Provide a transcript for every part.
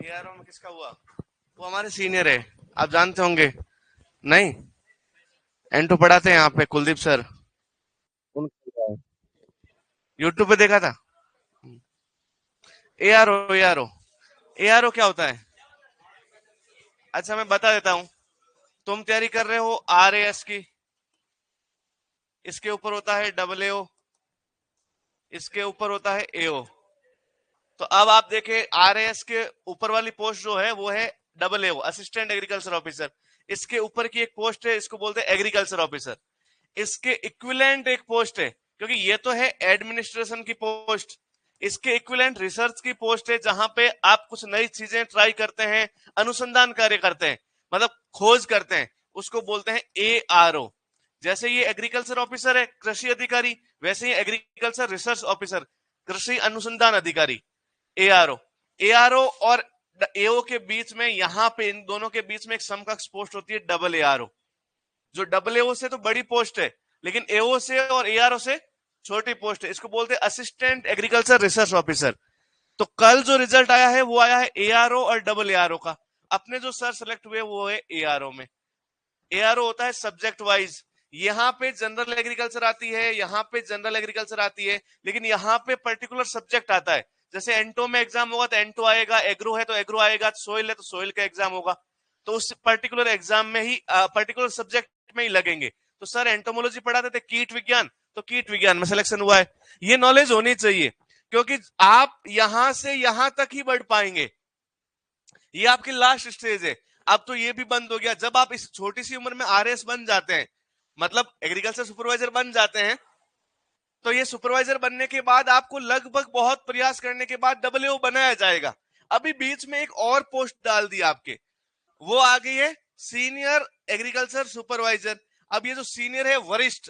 ARO में किसका हुआ? वो हमारे सीनियर है, आप जानते होंगे। नहीं, एंटो पढ़ाते हैं यहाँ पे, कुलदीप सर। उनका यूट्यूब पे देखा था। एआरओ एआरओ एआरओ क्या होता है? अच्छा, मैं बता देता हूँ। तुम तैयारी कर रहे हो आरएएस की, इसके ऊपर होता है डबल एओ, इसके ऊपर होता है एओ। तो अब आप देखें, आरएएस के ऊपर वाली पोस्ट जो है वो है डबल एओ, असिस्टेंट एग्रीकल्चर ऑफिसर। इसके ऊपर की एक पोस्ट है, इसको बोलते हैं एग्रीकल्चर ऑफिसर। इसके इक्विवेलेंट एक पोस्ट है, क्योंकि ये तो है एडमिनिस्ट्रेशन की पोस्ट, इसके इक्विवेलेंट रिसर्च की पोस्ट है, जहां पे आप कुछ नई चीजें ट्राई करते हैं, अनुसंधान कार्य करते हैं, मतलब खोज करते हैं, उसको बोलते हैं एआरओ। जैसे ये एग्रीकल्चर ऑफिसर है, कृषि अधिकारी, वैसे ही एग्रीकल्चर रिसर्च ऑफिसर, कृषि अनुसंधान अधिकारी, एआरओ। एआरओ और एओ के बीच में, यहां पे इन दोनों के बीच में एक समकक्ष पोस्ट होती है डबल एआरओ। जो डबल एओ से तो बड़ी पोस्ट है, लेकिन एओ से और एआरओ से छोटी पोस्ट है, इसको बोलते हैं असिस्टेंट एग्रीकल्चर रिसर्च ऑफिसर। तो कल जो रिजल्ट आया है वो आया है एआरओ और डबल एआरओ का। अपने जो सर सेलेक्ट हुए वो है एआरओ में। एआरओ होता है सब्जेक्ट वाइज, यहाँ पे जनरल एग्रीकल्चर आती है, यहाँ पे जनरल एग्रीकल्चर आती है, लेकिन यहाँ पे पर्टिकुलर सब्जेक्ट आता है। जैसे एंटो में एग्जाम होगा तो एंटो आएगा, एग्रो है तो एग्रो आएगा, सोइल है तो सोइल का एग्जाम होगा। तो उस पर्टिकुलर एग्जाम में ही, पर्टिकुलर सब्जेक्ट में ही लगेंगे। तो सर एंटोमोलॉजी पढ़ाते थे, कीट विज्ञान, तो कीट विज्ञान में सिलेक्शन हुआ है। ये नॉलेज होनी चाहिए, क्योंकि आप यहां से यहां तक ही बढ़ पाएंगे। ये आपकी लास्ट स्टेज है। अब तो ये भी बंद हो गया। जब आप इस छोटी सी उम्र में आरएस बन जाते हैं, मतलब एग्रीकल्चर सुपरवाइजर बन जाते हैं, तो ये सुपरवाइजर बनने के बाद आपको लगभग बहुत प्रयास करने के बाद डबलएओ बनाया जाएगा। अभी बीच में एक और पोस्ट डाल दी आपके, वो आ गई है सीनियर एग्रीकल्चर सुपरवाइजर। अब ये जो सीनियर है वरिष्ठ,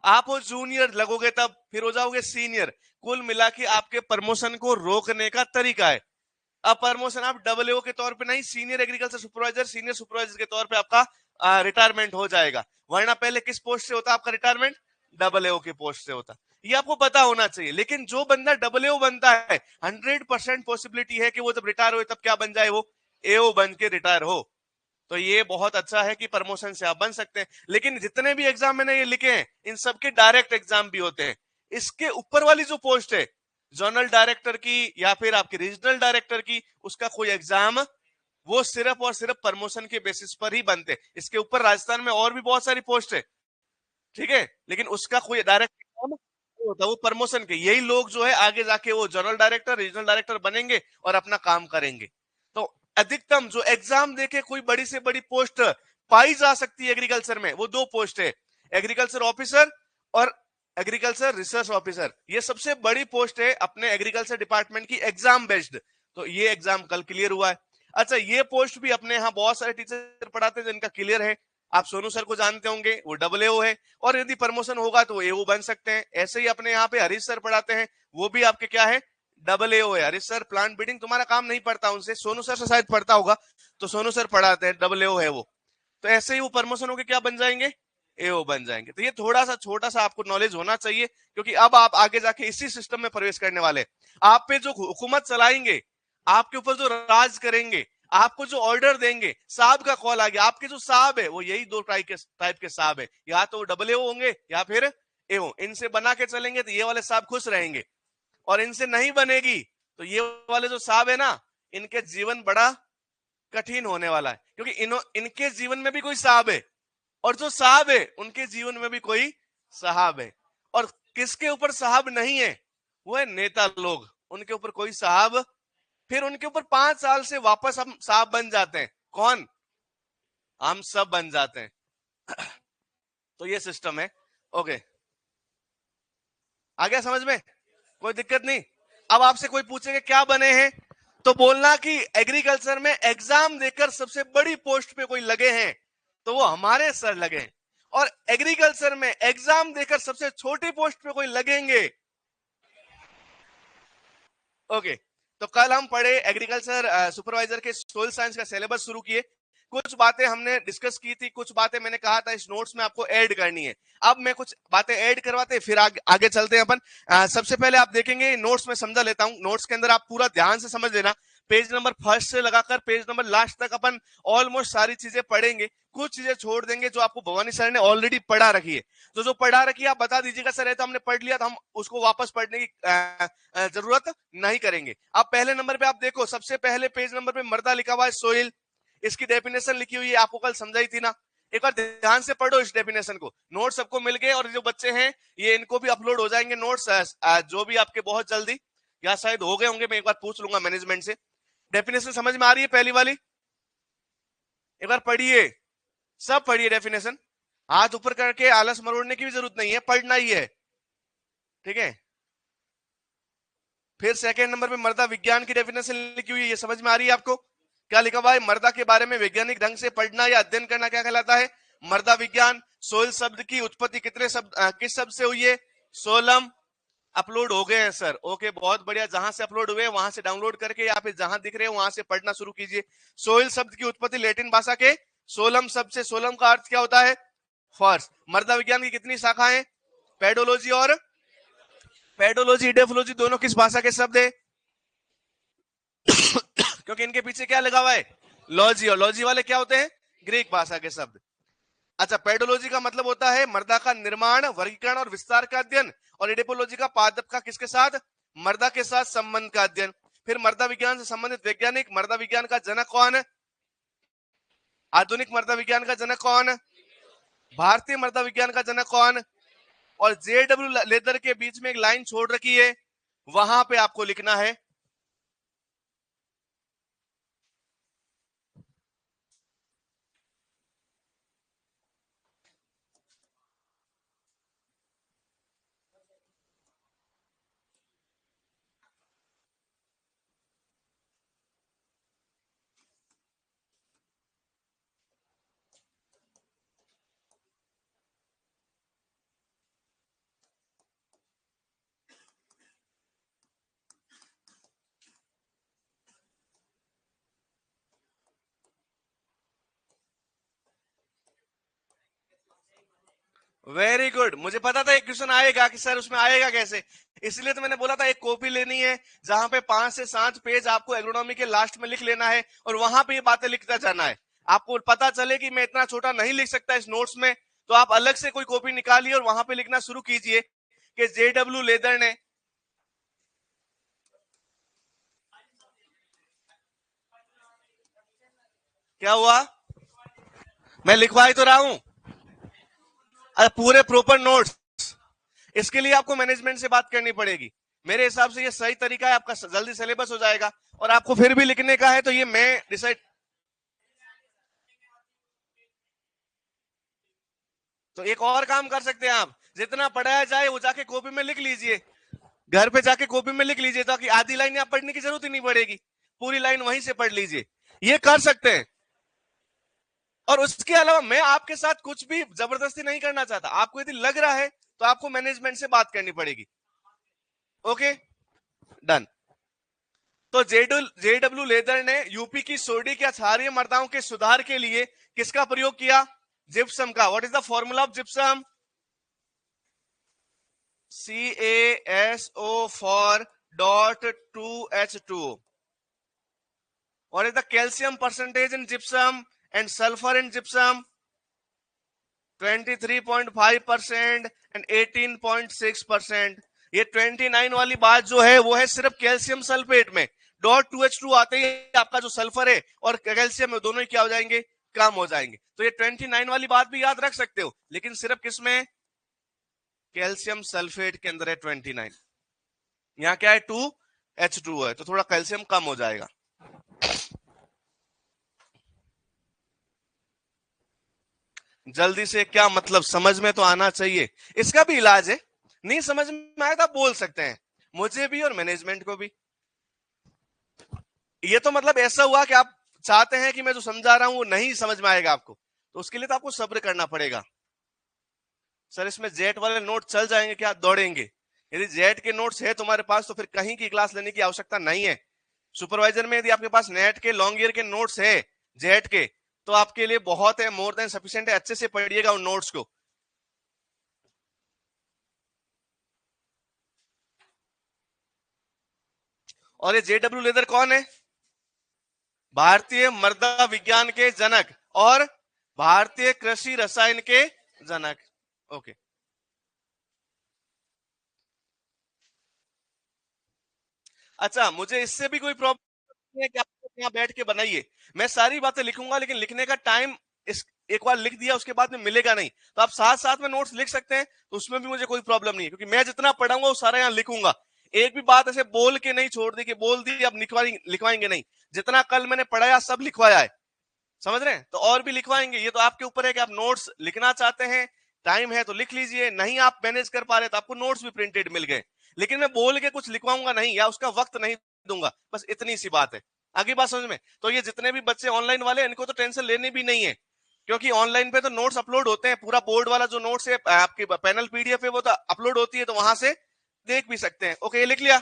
आप वो जूनियर लगोगे तब फिर हो जाओगे सीनियर। कुल मिला के आपके प्रमोशन को रोकने का तरीका है। अब प्रमोशन आप डबलएओ के तौर पे नहीं, senior agriculture supervisor, senior supervisor के तौर पे आपका रिटायरमेंट हो जाएगा। वरना पहले किस पोस्ट से होता आपका रिटायरमेंट? डबलएओ के पोस्ट से होता। ये आपको पता होना चाहिए। लेकिन जो बंदा डबलएओ बनता है, 100% पॉसिबिलिटी है कि वो जब रिटायर हो तब क्या बन जाए, वो एओ बन के रिटायर हो। तो ये बहुत अच्छा है कि प्रमोशन से आप बन सकते हैं। लेकिन जितने भी एग्जाम मैंने ये लिखे हैं, इन सबके डायरेक्ट एग्जाम भी होते हैं। इसके ऊपर वाली जो पोस्ट है, जोनल डायरेक्टर की या फिर आपके रीजनल डायरेक्टर की, उसका कोई एग्जाम, वो सिर्फ और सिर्फ प्रमोशन के बेसिस पर ही बनते। इसके ऊपर राजस्थान में और भी बहुत सारी पोस्ट है, ठीक है, लेकिन उसका कोई डायरेक्ट एग्जाम नहीं होता, वो प्रमोशन के। यही लोग जो है आगे जाके वो जनरल डायरेक्टर, रीजनल डायरेक्टर बनेंगे और अपना काम करेंगे। तो अधिकतम जो एग्जाम देके कोई बड़ी से बड़ी पोस्ट पाई जा सकती है एग्रीकल्चर में, वो दो पोस्ट है, एग्रीकल्चर ऑफिसर और एग्रीकल्चर रिसर्च ऑफिसर। ये सबसे बड़ी पोस्ट है अपने एग्रीकल्चर डिपार्टमेंट की, एग्जाम बेस्ड। तो ये एग्जाम कल क्लियर हुआ है। अच्छा, ये पोस्ट भी अपने यहाँ बहुत सारे टीचर पढ़ाते हैं जिनका क्लियर है। आप सोनू सर को जानते होंगे, वो डबलएओ है, और यदि प्रमोशन होगा तो वो एओ बन सकते हैं। ऐसे ही अपने यहाँ पे हरीश सर पढ़ाते हैं, वो भी आपके क्या है, डबलएओ है। हरीश सर प्लांट ब्रीडिंग तुम्हारा काम नहीं पड़ता उनसे, सोनू सर से शायद पढ़ता होगा, तो सोनू सर पढ़ाते हैं, डबलएओ है वो। तो ऐसे ही वो प्रमोशन होकर क्या बन जाएंगे, एओ बन जाएंगे। तो ये थोड़ा सा छोटा सा आपको नॉलेज होना चाहिए, क्योंकि अब आप आगे जाके इसी सिस्टम में प्रवेश करने वाले। आप पे जो हुकूमत चलाएंगे, आपके ऊपर जो राज करेंगे, आपको जो ऑर्डर देंगे, साहब का कॉल आ गया, आपके जो साहब है वो यही दो टाइप के साहब है, या तो डबलएओ होंगे या फिर एओ। इनसे बना के चलेंगे तो ये वाले साहब खुश रहेंगे, और इनसे नहीं बनेगी तो ये वाले जो साहब है ना, इनके जीवन बड़ा कठिन होने वाला है, क्योंकि इनके जीवन में भी कोई साहब है, और जो साहब है उनके जीवन में भी कोई साहब है। और किसके ऊपर साहब नहीं है, वो है नेता लोग, उनके ऊपर कोई साहब, फिर उनके ऊपर 5 साल से वापस हम साहब बन जाते हैं। कौन? हम सब बन जाते हैं। तो ये सिस्टम है। ओके, आ गया समझ में? कोई दिक्कत नहीं। अब आपसे कोई पूछेगा क्या बने हैं, तो बोलना कि एग्रीकल्चर में एग्जाम देकर सबसे बड़ी पोस्ट पे कोई लगे हैं तो वो हमारे सर लगे हैं, और एग्रीकल्चर में एग्जाम देकर सबसे छोटी पोस्ट पे कोई लगेंगे। ओके, तो कल हम पढ़े एग्रीकल्चर सुपरवाइजर के सोइल साइंस का सिलेबस शुरू किए। कुछ बातें हमने डिस्कस की थी, कुछ बातें मैंने कहा था इस नोट्स में आपको ऐड करनी है। अब मैं कुछ बातें ऐड करवाते फिर आगे चलते हैं अपन। सबसे पहले आप देखेंगे नोट्स में समझा लेता हूं, नोट्स के अंदर आप पूरा ध्यान से समझ लेना। पेज नंबर फर्स्ट से लगाकर पेज नंबर लास्ट तक अपन ऑलमोस्ट सारी चीजें पढ़ेंगे, कुछ चीजें छोड़ देंगे जो आपको भवानी सर ने ऑलरेडी पढ़ा रखी है। तो जो पढ़ा रखी है आप बता दीजिएगा सर, है तो हमने पढ़ लिया, तो हम उसको वापस पढ़ने की जरूरत नहीं करेंगे। अब पहले नंबर पे आप देखो, सबसे पहले पेज नंबर पे मृदा लिखा हुआ है सोइल, इसकी डेफिनेशन लिखी हुई है, आपको कल समझाई थी ना, एक बार ध्यान से पढ़ो इस डेफिनेशन को। नोट्स सबको मिल गए, और जो बच्चे हैं ये इनको भी अपलोड हो जाएंगे नोट्स जो भी आपके बहुत जल्दी, या शायद हो गए होंगे, मैं एक बार पूछ लूंगा मैनेजमेंट से। डेफिनेशन समझ में आ रही है पहली वाली? एक बार पढ़िए, सब पढ़िए डेफिनेशन, हाथ ऊपर करके आलस मरोड़ने की भी जरूरत नहीं है, पढ़ना ही है, ठीक है। फिर सेकंड नंबर पे मृदा विज्ञान की डेफिनेशन लिखी हुई है, ये समझ में आ रही है आपको? क्या लिखा हुआ है? मृदा के बारे में वैज्ञानिक ढंग से पढ़ना या अध्ययन करना क्या कहलाता है? मृदा विज्ञान। सोइल शब्द की उत्पत्ति कितने शब्द किस शब्द से हुई है? सोलम। अपलोड हो गए हैं सर, ओके बहुत बढ़िया, जहां से अपलोड हुए वहां से डाउनलोड करके या फिर जहां दिख रहे हैं वहां से पढ़ना शुरू कीजिए। सोइल शब्द की उत्पत्ति लैटिन भाषा के सोलम शब्द से, सोलम का अर्थ क्या होता है? फर्स्ट। मृदा विज्ञान की कितनी शाखाएं? पेडोलॉजी और पेडोलॉजी, इडेफोलॉजी दोनों किस भाषा के शब्द है? क्योंकि इनके पीछे क्या लगा हुआ है? लॉजी, और लॉजी वाले क्या होते हैं? ग्रीक भाषा के शब्द। अच्छा, पेडोलॉजी का मतलब होता है मृदा का निर्माण, वर्गीकरण और विस्तार का अध्ययन, और इडेपोलॉजी का पादप का किसके साथ? मृदा के साथ संबंध का अध्ययन। फिर मृदा विज्ञान से संबंधित वैज्ञानिक, मृदा विज्ञान का जनक कौन? आधुनिक मृदा विज्ञान का जनक कौन? भारतीय मृदा विज्ञान का जनक कौन? और जेडब्ल्यू लेदर के बीच में एक लाइन छोड़ रखी है, वहां पे आपको लिखना है। वेरी गुड, मुझे पता था एक क्वेश्चन आएगा कि सर उसमें आएगा कैसे, इसलिए तो मैंने बोला था एक कॉपी लेनी है जहां पे 5 से 7 पेज आपको एग्रोनॉमी के लास्ट में लिख लेना है, और वहां पे ये बातें लिखता जाना है। आपको पता चले कि मैं इतना छोटा नहीं लिख सकता इस नोट्स में, तो आप अलग से कोई कॉपी निकालिए और वहां पे लिखना शुरू कीजिए कि जेडब्ल्यू लेदर ने, क्या हुआ? मैं लिखवा ही तो रहा हूं। पूरे प्रॉपर नोट्स, इसके लिए आपको मैनेजमेंट से बात करनी पड़ेगी। मेरे हिसाब से ये सही तरीका है, आपका जल्दी सिलेबस हो जाएगा, और आपको फिर भी लिखने का है तो ये मैं डिसाइड। तो एक और काम कर सकते हैं आप, जितना पढ़ाया जाए वो जाके कॉपी में लिख लीजिए, घर पे जाके कॉपी में लिख लीजिए, ताकि आधी लाइन आप पढ़ने की जरूरत ही नहीं पड़ेगी, पूरी लाइन वहीं से पढ़ लीजिए, ये कर सकते हैं। और उसके अलावा मैं आपके साथ कुछ भी जबरदस्ती नहीं करना चाहता, आपको यदि लग रहा है तो आपको मैनेजमेंट से बात करनी पड़ेगी। Okay, done. तो जेडब्ल्यू लेदर ने यूपी की सोडी की क्षारीय मृदाओं के सुधार के लिए किसका प्रयोग किया? जिप्सम का। What is the formula of gypsum? CaSO for dot 2H2O. What is the calcium percentage in gypsum and sulfur in gypsum? 23.5% and 18.6%। ये 29 वाली बात जो है वो है सिर्फ कैल्शियम सल्फेट में। .2H2 आते ही आपका जो सल्फर है और कैल्शियम है दोनों ही क्या हो जाएंगे? कम हो जाएंगे। तो ये 29 वाली बात भी याद रख सकते हो, लेकिन सिर्फ किसमें? कैल्शियम सल्फेट के अंदर है 29। यहाँ क्या है? 2H2 है, तो थोड़ा कैल्शियम कम हो जाएगा। जल्दी से क्या मतलब, समझ में तो आना चाहिए, इसका भी इलाज है। नहीं समझ में आया तो आप बोल सकते हैं, मुझे भी और मैनेजमेंट को भी। ये तो मतलब ऐसा हुआ कि आप चाहते हैं कि मैं जो समझा रहा हूं वो नहीं समझ में आएगा आपको, तो उसके लिए तो आपको सब्र करना पड़ेगा। सर इसमें जेट वाले नोट चल जाएंगे क्या? दौड़ेंगे। यदि जेट के नोट्स है तुम्हारे पास तो फिर कहीं की क्लास लेने की आवश्यकता नहीं है। सुपरवाइजर में यदि आपके पास नेट के लॉन्ग ईयर के नोट्स है जेट के, तो आपके लिए बहुत है, मोर देन सफिशिएंट है। अच्छे से पढ़िएगा उन नोट्स को। और ये जेडब्ल्यू लेदर कौन है? भारतीय मृदा विज्ञान के जनक और भारतीय कृषि रसायन के जनक। ओके, अच्छा, मुझे इससे भी कोई प्रॉब्लम नहीं है कि आप यहाँ बैठ के बनाइए, मैं सारी बातें लिखूंगा, लेकिन लिखने का टाइम इस एक बार लिख दिया उसके बाद में मिलेगा नहीं, तो आप साथ साथ में नोट्स लिख सकते हैं, तो उसमें भी मुझे कोई प्रॉब्लम नहीं है, क्योंकि मैं जितना पढ़ाऊंगा वो सारा यहाँ लिखूंगा। एक भी बात ऐसे बोल के नहीं छोड़ दी कि बोल दी अब लिखवाएंगे नहीं, जितना कल मैंने पढ़ाया सब लिखवाया है, समझ रहे हैं, तो और भी लिखवाएंगे। ये तो आपके ऊपर है कि आप नोट्स लिखना चाहते हैं, टाइम है तो लिख लीजिए, नहीं आप मैनेज कर पा रहे तो आपको नोट्स भी प्रिंटेड मिल गए, लेकिन मैं बोल के कुछ लिखवाऊंगा नहीं या उसका वक्त नहीं दूंगा, बस इतनी सी बात है। आगे बात समझ में? तो ये जितने भी बच्चे ऑनलाइन वाले इनको तो टेंशन लेनी भी नहीं है, क्योंकि ऑनलाइन पे तो नोट्स अपलोड होते हैं, पूरा बोर्ड वाला जो नोट्स है आपके पैनल पीडीएफ है वो तो अपलोड होती है, तो वहां से देख भी सकते हैं। ओके, ये लिख लिया?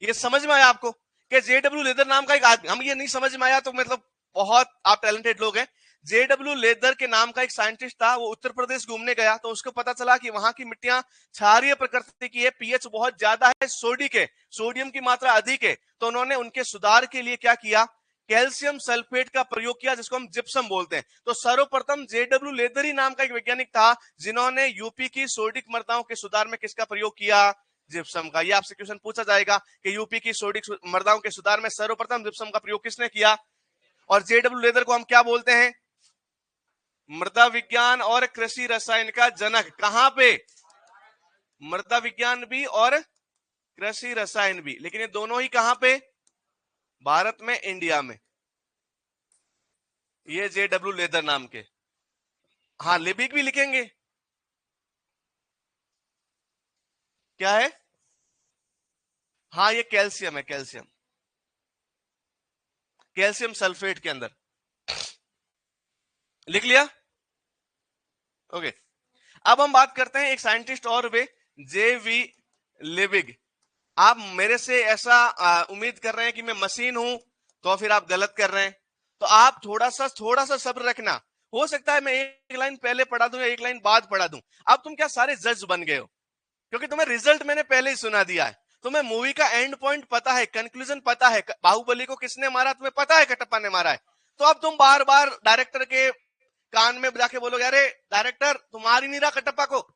ये समझ में आया आपको कि जेडब्ल्यू लेदर नाम का एक आदमी, हम ये नहीं समझ में आया तो मतलब बहुत आप टैलेंटेड लोग हैं। जेडब्ल्यू लेदर के नाम का एक साइंटिस्ट था, वो उत्तर प्रदेश घूमने गया तो उसको पता चला कि वहां की मिट्टियां क्षारीय प्रकृति की है, पीएच बहुत ज्यादा है, सोडिक है, सोडियम की मात्रा अधिक है, तो उन्होंने उनके सुधार के लिए क्या किया, कैल्शियम सल्फेट का प्रयोग किया, जिसको हम जिप्सम बोलते हैं। तो सर्वप्रथम जेडब्ल्यू लेदर ही नाम का एक वैज्ञानिक था जिन्होंने यूपी की सोडिक मृदाओं के सुधार में किसका प्रयोग किया, जिप्सम का। ये आपसे क्वेश्चन पूछा जाएगा कि यूपी की सोडिक मृदाओं के सुधार में सर्वप्रथम जिप्सम का प्रयोग किसने किया। और जेडब्ल्यू लेदर को हम क्या बोलते हैं, मृदा विज्ञान और कृषि रसायन का जनक। कहां पे, मृदा विज्ञान भी और कृषि रसायन भी, लेकिन ये दोनों ही कहां पे, भारत में, इंडिया में। ये जेडब्ल्यू लेदर नाम के। हाँ, लिबिक भी लिखेंगे। क्या है? हाँ, ये कैल्शियम है, कैल्शियम, कैल्शियम सल्फेट के अंदर। लिख लिया? ओके, अब हम बात करते हैं एक साइंटिस्ट और वे, जेवी लिबिग। आप मेरे से ऐसा उम्मीद कर रहे हैं कि मैं मशीन हूं, तो फिर आप गलत कर रहे हैं। तो आप थोड़ा सा सब्र रखना, हो सकता है मैं एक लाइन पहले पढ़ा दूं या एक लाइन बाद पढ़ा दूं। अब तुम क्या सारे जज बन गए हो, क्योंकि तुम्हें रिजल्ट मैंने पहले ही सुना दिया है, तुम्हें मूवी का एंड पॉइंट पता है, कंक्लूजन पता है, बाहुबली को किसने मारा तुम्हें पता है, कटप्पा ने मारा है। तो अब तुम बार बार डायरेक्टर के कान में जाके बोलोगे, अरे डायरेक्टर तुम ही नहीं रहा कटप्पा को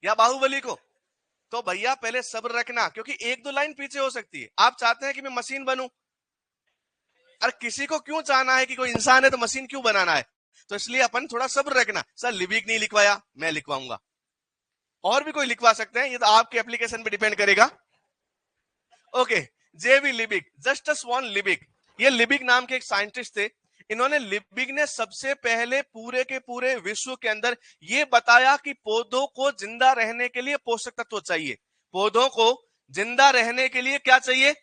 या बाहुबली को। तो भैया पहले सब्र रखना, क्योंकि एक दो लाइन पीछे हो सकती है। आप चाहते हैं कि मैं मशीन बनूं, अरे किसी को क्यों चाहना है कि कोई इंसान है तो मशीन क्यों बनाना है, तो इसलिए अपन थोड़ा सब्र रखना। सर लिबिक नहीं लिखवाया, मैं लिखवाऊंगा, और भी कोई लिखवा सकते हैं, ये तो आपके एप्लीकेशन पे डिपेंड करेगा। ओके, जेवी लिबिक, जस्टस वॉन लिबिक, ये लिबिक नाम के एक साइंटिस्ट थे। इन्होंने, लिबिक ने सबसे पहले पूरे के पूरे विश्व के अंदर ये बताया कि पौधों को जिंदा रहने के लिए पोषक तत्व चाहिए। पौधों को जिंदा रहने के लिए क्या चाहिए?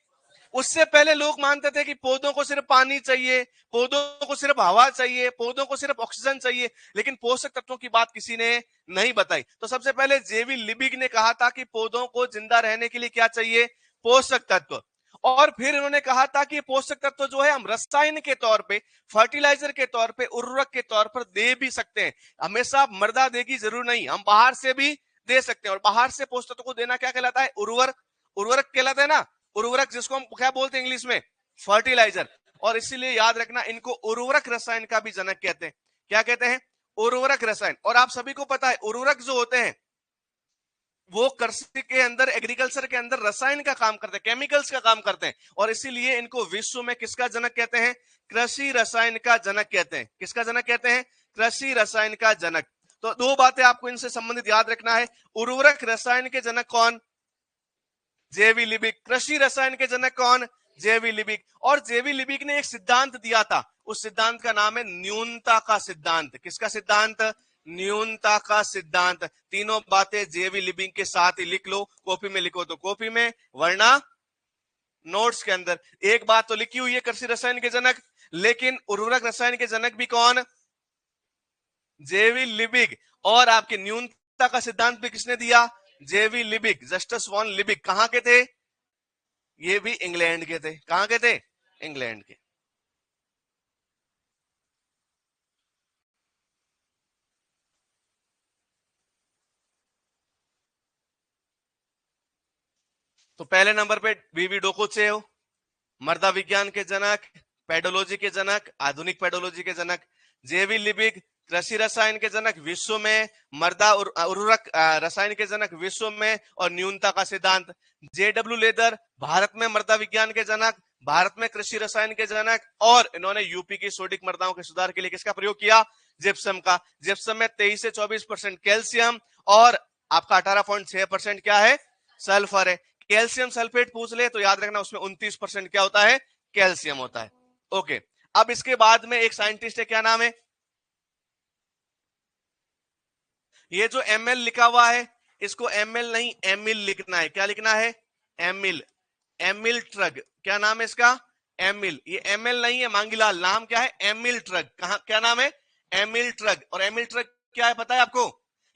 उससे पहले लोग मानते थे कि पौधों को सिर्फ पानी चाहिए, पौधों को सिर्फ हवा चाहिए, पौधों को सिर्फ ऑक्सीजन चाहिए, लेकिन पोषक तत्वों की बात किसी ने नहीं बताई। तो सबसे पहले जेवी लिबिक ने कहा था कि पौधों को जिंदा रहने के लिए क्या चाहिए? पोषक तत्व। और फिर उन्होंने कहा था कि पोषक तत्व जो है हम रसायन के तौर पे, फर्टिलाइजर के तौर पे, उर्वरक के तौर पर दे भी सकते हैं। हमेशा मृदा देगी जरूर नहीं, हम बाहर से भी दे सकते हैं। और बाहर से पोषक तत्व को देना क्या कहलाता है? उर्वरक। उर्वरक कहलाता है ना, उर्वरक, जिसको हम क्या बोलते हैं इंग्लिश में? फर्टिलाइजर। और इसीलिए याद रखना, इनको उर्वरक रसायन का भी जनक कहते हैं। क्या कहते हैं? उर्वरक रसायन। और आप सभी को पता है उर्वरक जो होते हैं वो कृषि के अंदर, एग्रीकल्चर के अंदर रसायन का काम करते हैं, केमिकल्स का काम करते हैं, और इसीलिए इनको विश्व में किसका जनक कहते हैं? कृषि रसायन का जनक कहते हैं। किसका जनक कहते हैं? कृषि रसायन का जनक। तो दो बातें आपको इनसे संबंधित याद रखना है, उर्वरक रसायन के जनक कौन? जेवी लिबिक। कृषि रसायन के जनक कौन? जेवी लिबिक। और जेवी लिबिक ने एक सिद्धांत दिया था, उस सिद्धांत का नाम है न्यूनता का सिद्धांत। किसका सिद्धांत? न्यूनता का सिद्धांत। तीनों बातें जेवी लिबिक के साथ ही लिख लो, कॉपी में लिखो तो कॉपी में, वरना नोट्स के अंदर। एक बात तो लिखी हुई है कृषि रसायन के जनक, लेकिन उर्वरक रसायन के जनक भी कौन? जेवी लिबिक। और आपके न्यूनता का सिद्धांत भी किसने दिया? जेवी लिबिक, जस्टस वॉन लिबिक। कहां के थे? ये भी इंग्लैंड के थे। कहां के थे? इंग्लैंड के। तो पहले नंबर पे वीवी डोकोचे हो, मृदा विज्ञान के जनक, पेडोलॉजी के जनक, आधुनिक पेडोलॉजी के जनक। जेवी लिबिक कृषि रसायन के जनक विश्व में, मृदा उर्वरक रसायन के जनक विश्व में, और न्यूनता का सिद्धांत। जेडब्ल्यू लेदर भारत में मृदा विज्ञान के जनक, भारत में कृषि रसायन के जनक, और इन्होंने यूपी की सोडिक मृदाओं के सुधार के लिए किसका प्रयोग किया? जिप्सम का। जिप्सम में 23 से 24% कैल्शियम और आपका 18.6% क्या है? सल्फर है। कैल्शियम सल्फेट पूछ ले तो याद रखना उसमें 29% क्या होता है? कैल्शियम होता है। ओके, अब इसके बाद में एक साइंटिस्ट है, क्या नाम है? ये जो एमएल लिखा हुआ है इसको एमएल नहीं एमिल लिखना है। क्या लिखना है? एमिल। एमिल ट्रग, क्या नाम है इसका? एमिल। ये एमएल नहीं है मांगीलाल, नाम क्या है? एमिल ट्रग। कहा, क्या नाम है? एमिल ट्रग। और एमिल ट्रग क्या है पता है आपको?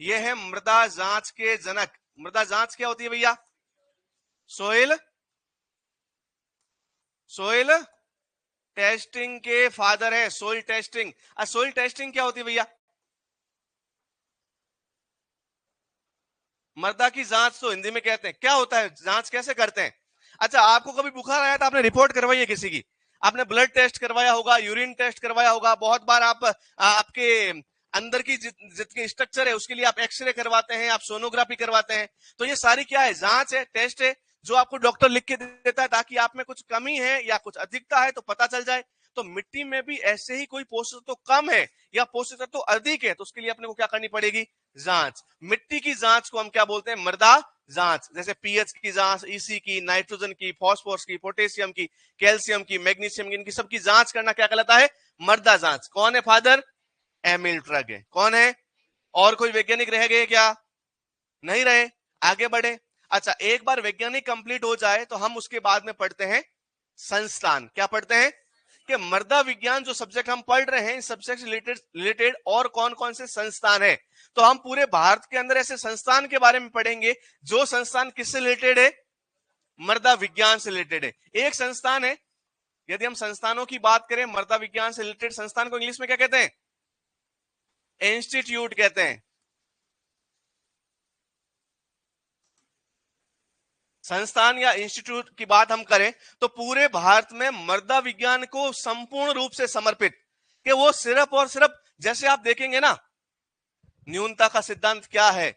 ये है मृदा जांच के जनक। मृदा जांच क्या होती है भैया? सोइल सोइल टेस्टिंग के फादर है। Soil testing. सोइल टेस्टिंग क्या होती है भैया? मृदा की जांच तो हिंदी में कहते हैं। क्या होता है? जांच कैसे करते हैं? अच्छा, आपको कभी बुखार आया तो आपने रिपोर्ट करवाई है किसी की? आपने ब्लड टेस्ट करवाया होगा, यूरिन टेस्ट करवाया होगा, बहुत बार आप आपके अंदर की जितनी स्ट्रक्चर है उसके लिए आप एक्सरे करवाते हैं, आप सोनोग्राफी करवाते हैं। तो ये सारी क्या है? जांच है, टेस्ट है, जो आपको डॉक्टर लिख के देता है ताकि आप में कुछ कमी है या कुछ अधिकता है तो पता चल जाए। तो मिट्टी में भी ऐसे ही कोई पोषक तत्व कम है या पोषक तत्व अधिक है तो उसके लिए अपने को क्या करनी पड़ेगी? जांच। मिट्टी की जांच को हम क्या बोलते हैं? मृदा जांच। जैसे पीएच की जांच, ईसी की, नाइट्रोजन की, फास्फोरस की, पोटेशियम की, कैल्शियम की, मैग्नीशियम की, इनकी सबकी जांच करना क्या कहलाता है? मृदा जांच। कौन है फादर? एमिल ट्रग है। कौन है? और कोई वैज्ञानिक रह गए क्या? नहीं रहे। आगे बढ़े। अच्छा, एक बार वैज्ञानिक कंप्लीट हो जाए तो हम उसके बाद में पढ़ते हैं संस्थान। क्या पढ़ते हैं? कि मृदा विज्ञान जो सब्जेक्ट हम पढ़ रहे हैं, इस सब्जेक्ट से रिलेटेड और कौन कौन से संस्थान है। तो हम पूरे भारत के अंदर ऐसे संस्थान के बारे में पढ़ेंगे जो संस्थान किससे रिलेटेड है? मृदा विज्ञान से रिलेटेड है। एक संस्थान है, यदि हम संस्थानों की बात करें मृदा विज्ञान से रिलेटेड संस्थान को इंग्लिश में क्या कहते हैं? इंस्टीट्यूट कहते हैं। संस्थान या इंस्टीट्यूट की बात हम करें तो पूरे भारत में मृदा विज्ञान को संपूर्ण रूप से समर्पित, कि वो सिर्फ और सिर्फ, जैसे आप देखेंगे ना, न्यूनता का सिद्धांत क्या है?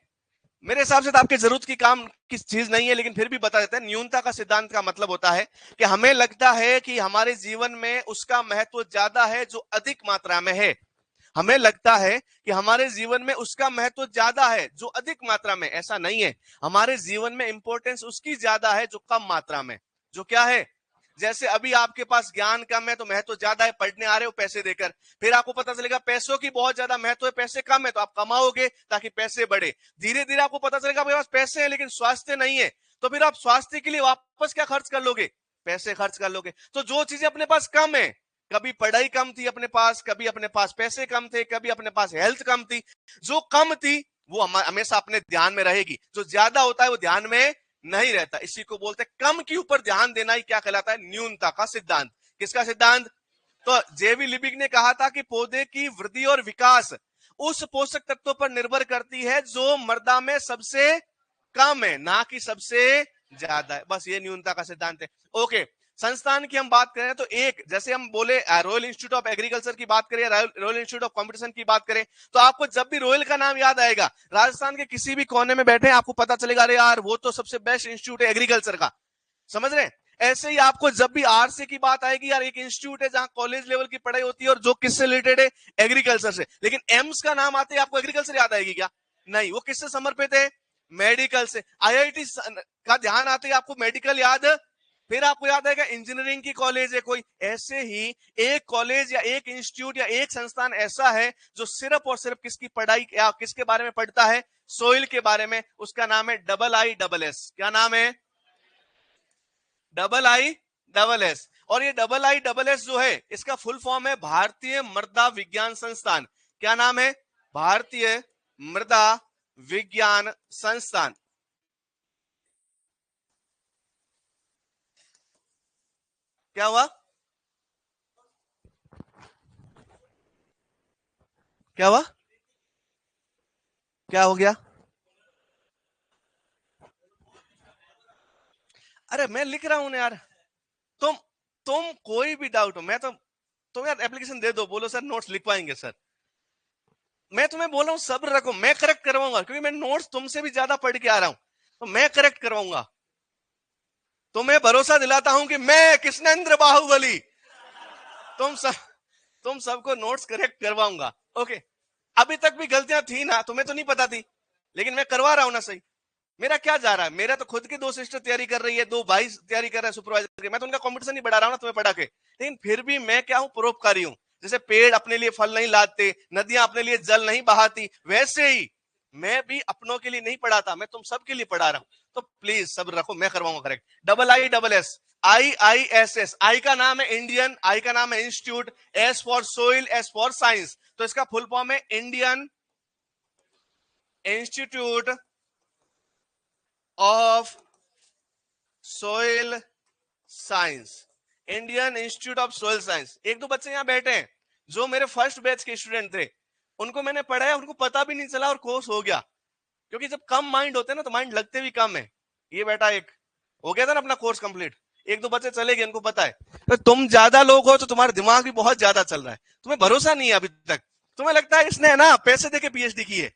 मेरे हिसाब से तो आपके जरूरत की काम की चीज नहीं है, लेकिन फिर भी बता देते हैं। न्यूनता का सिद्धांत का मतलब होता है कि हमें लगता है कि हमारे जीवन में उसका महत्व ज्यादा है जो अधिक मात्रा में है। हमें लगता है कि हमारे जीवन में उसका महत्व ज्यादा है जो अधिक मात्रा में। ऐसा नहीं है। हमारे जीवन में इंपॉर्टेंस उसकी ज्यादा है जो कम मात्रा में। जो क्या है? जैसे अभी आपके पास ज्ञान कम है तो महत्व ज्यादा है, पढ़ने आ रहे हो पैसे देकर। फिर आपको पता चलेगा पैसों की बहुत ज्यादा महत्व है, पैसे कम है तो आप कमाओगे ताकि पैसे बढ़े। धीरे धीरे आपको पता चलेगा आपके पास पैसे हैं लेकिन स्वास्थ्य नहीं है, तो फिर आप स्वास्थ्य के लिए वापस क्या खर्च कर लोगे? पैसे खर्च कर लोगे। तो जो चीजें अपने पास कम है, कभी पढ़ाई कम थी अपने पास, कभी अपने पास पैसे कम थे, कभी अपने पास हेल्थ कम थी, जो कम थी वो हमेशा अपने ध्यान में रहेगी। जो ज्यादा होता है वो ध्यान में नहीं रहता। इसी को बोलते हैं कम के ऊपर ध्यान देना ही क्या कहलाता है? न्यूनता का सिद्धांत। किसका सिद्धांत? तो जेवी लिबिक ने कहा था कि पौधे की वृद्धि और विकास उस पोषक तत्वों पर निर्भर करती है जो मृदा में सबसे कम है, ना कि सबसे ज्यादा है। बस ये न्यूनता का सिद्धांत है। ओके, संस्थान की हम बात करें तो एक, जैसे हम बोले रॉयल इंस्टीट्यूट ऑफ एग्रीकल्चर की बात करें, रॉयल इंस्टीट्यूट ऑफ कॉम्पिटिशन की बात करें, तो आपको जब भी रॉयल का नाम याद आएगा, राजस्थान के किसी भी कोने में बैठे आपको पता चलेगा अरे यार वो तो सबसे बेस्ट इंस्टीट्यूट है एग्रीकल्चर का। समझ रहे हैं? ऐसे ही आपको जब भी आरसी की बात आएगी, यार एक इंस्टीट्यूट है जहां कॉलेज लेवल की पढ़ाई होती है और जो किससे रिलेटेड है? एग्रीकल्चर से। लेकिन एम्स का नाम आते ही आपको एग्रीकल्चर याद आएगी क्या? नहीं, वो किससे समर्पित है? मेडिकल से। आईआईटी का ध्यान आते ही आपको मेडिकल याद, फिर आपको याद आएगा इंजीनियरिंग की कॉलेज है कोई। ऐसे ही एक कॉलेज या एक इंस्टीट्यूट या एक संस्थान ऐसा है जो सिर्फ और सिर्फ किसकी पढ़ाई या किसके बारे में पढ़ता है? सोइल के बारे में। उसका नाम है IISS। क्या नाम है? IISS। और ये IISS जो है इसका फुल फॉर्म है भारतीय मृदा विज्ञान संस्थान। क्या नाम है? भारतीय मृदा विज्ञान संस्थान। क्या हुआ? क्या हुआ? क्या हो गया? अरे मैं लिख रहा हूं ना यार। तुम तुम कोई भी डाउट हो, मैं तो तुम यार एप्लीकेशन दे दो, बोलो सर नोट्स लिख पाएंगे सर। मैं तुम्हें बोल रहा हूं सब्र रखो, मैं करेक्ट करवाऊंगा, क्योंकि मैं नोट्स तुमसे भी ज्यादा पढ़ के आ रहा हूं, तो मैं करेक्ट करवाऊंगा। तुम्हें भरोसा दिलाता हूं कि मैं कृष्णेंद्र बाहुबली तुम सब तुम सबको नोट्स करेक्ट करवाऊंगा। ओके, अभी तक भी गलतियां थी ना, तुम्हें तो नहीं पता थी, लेकिन मैं करवा रहा हूं ना सही। मेरा क्या जा रहा है, मेरा तो खुद की 2 सिस्टर तैयारी कर रही है, 2 भाई तैयारी कर रहे हैं सुपरवाइजर के, मैं तो उनका कंपटीशन नहीं बढ़ा रहा हूं ना तुम्हें पढ़ा के, लेकिन फिर भी मैं क्या हूं, परोपकारी हूं। जैसे पेड़ अपने लिए फल नहीं लाते, नदियां अपने लिए जल नहीं बहाती, वैसे ही मैं भी अपनों के लिए नहीं पढ़ाता, मैं तुम सबके लिए पढ़ा रहा हूं। तो प्लीज सब्र रखो, मैं करवाऊंगा करेक्ट। IISS, IISS, आई का नाम है इंडियन, आई का नाम है institute, S for soil, S for science, तो इसका फुल फॉर्म है Indian institute of soil science, Indian institute of soil science. एक दो बच्चे यहां बैठे हैं जो मेरे फर्स्ट बैच के स्टूडेंट थे, उनको मैंने पढ़ाया, उनको पता भी नहीं चला और कोर्स हो गया, क्योंकि जब कम माइंड होते हैं ना तो माइंड लगते भी कम है। ये बेटा एक हो गया था ना अपना कोर्स कंप्लीट, एक दो बच्चे चले गए, उनको पता है। तो तुम ज्यादा लोग हो तो तुम्हारा दिमाग भी बहुत ज्यादा चल रहा है, तुम्हें भरोसा नहीं है अभी तक, तुम्हें लगता है इसने ना पैसे देके पीएचडी की है,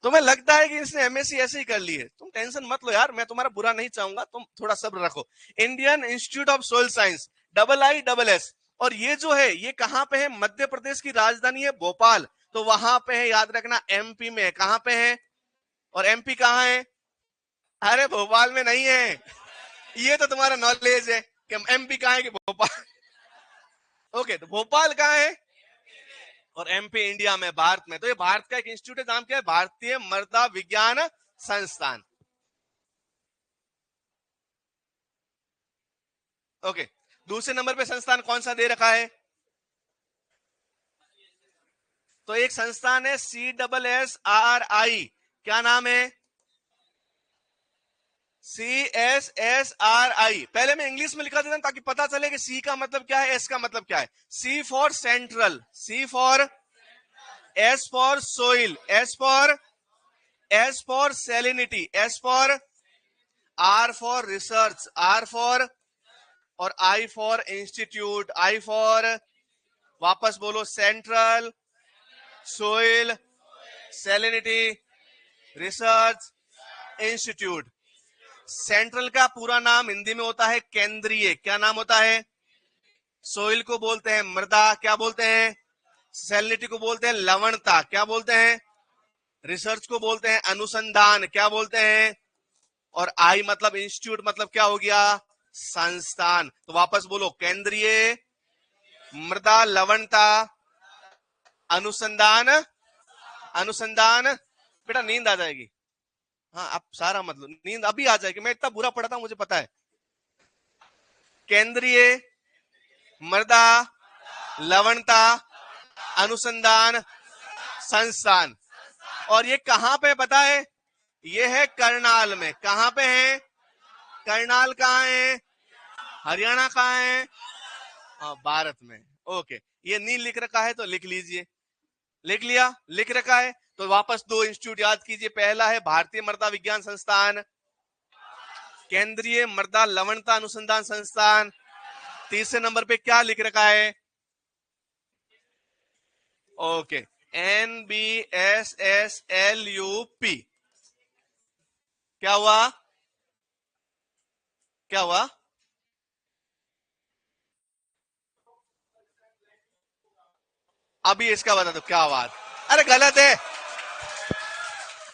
तुम्हें लगता है कि इसने एमएससी ऐसे ही कर ली है। तुम टेंशन मत लो यार, मैं तुम्हारा बुरा नहीं चाहूंगा, तुम थोड़ा सब्र रखो। Indian institute of soil science, IISS। और ये जो है ये कहां पे है, मध्य प्रदेश की राजधानी है भोपाल, तो वहां पे है, याद रखना एमपी में है। कहां पे है, और एमपी कहां है, अरे भोपाल में नहीं है, ये तो तुम्हारा नॉलेज है कि एमपी कहां है कि भोपाल। ओके, तो भोपाल कहां है, और एमपी इंडिया में, भारत में। तो ये भारत का एक इंस्टीट्यूट है, नाम क्या है, भारतीय मृदा विज्ञान संस्थान। ओके, दूसरे नंबर पे संस्थान कौन सा दे रखा है, तो एक संस्थान है CSSRI, क्या नाम है, CSSRI। पहले मैं इंग्लिश में लिखा देता हूं ताकि पता चले कि सी का मतलब क्या है, एस का मतलब क्या है। C for central, C for, S for soil, S for salinity, S for, R for research, R for, और I for institute, I for, वापस बोलो, central, soil, salinity, research, institute. Central का पूरा नाम हिंदी में होता है केंद्रीय, क्या नाम होता है, सोइल को बोलते हैं मृदा, क्या बोलते हैं, सैलिनिटी को बोलते हैं लवणता, क्या बोलते हैं, रिसर्च को बोलते हैं अनुसंधान, क्या बोलते हैं, और आई मतलब इंस्टीट्यूट, मतलब क्या हो गया, संस्थान। तो वापस बोलो, केंद्रीय, मृदा लवणता, अनुसंधान, अनुसंधान। बेटा नींद आ जाएगी, हाँ आप सारा मतलब नींद अभी आ जाएगी, मैं इतना बुरा पढ़ा था मुझे पता है। केंद्रीय मृदा लवणता अनुसंधान संस्थान, और ये कहां पे पता है, ये है करनाल में। कहां पे है, करनाल कहां है, हरियाणा कहां है, भारत में। ओके, ये नहीं लिख रखा है तो लिख लीजिए, लिख लिया, लिख रखा है तो वापस 2 इंस्टीट्यूट याद कीजिए। पहला है भारतीय मृदा विज्ञान संस्थान, केंद्रीय मृदा लवणता अनुसंधान संस्थान। तीसरे नंबर पे क्या लिख रखा है, ओके, NBSSLUP। क्या हुआ, क्या हुआ, अभी इसका बता दो क्या बात, अरे गलत है,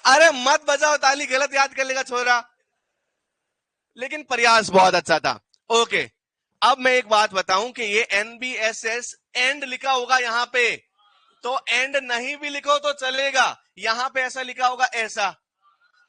अरे मत बजाओ ताली, गलत याद कर लेगा छोरा, लेकिन प्रयास बहुत अच्छा था। ओके, अब मैं एक बात बताऊं कि ये NBSS एंड लिखा होगा यहां पे, तो एंड नहीं भी लिखो तो चलेगा, यहां पे ऐसा लिखा होगा ऐसा,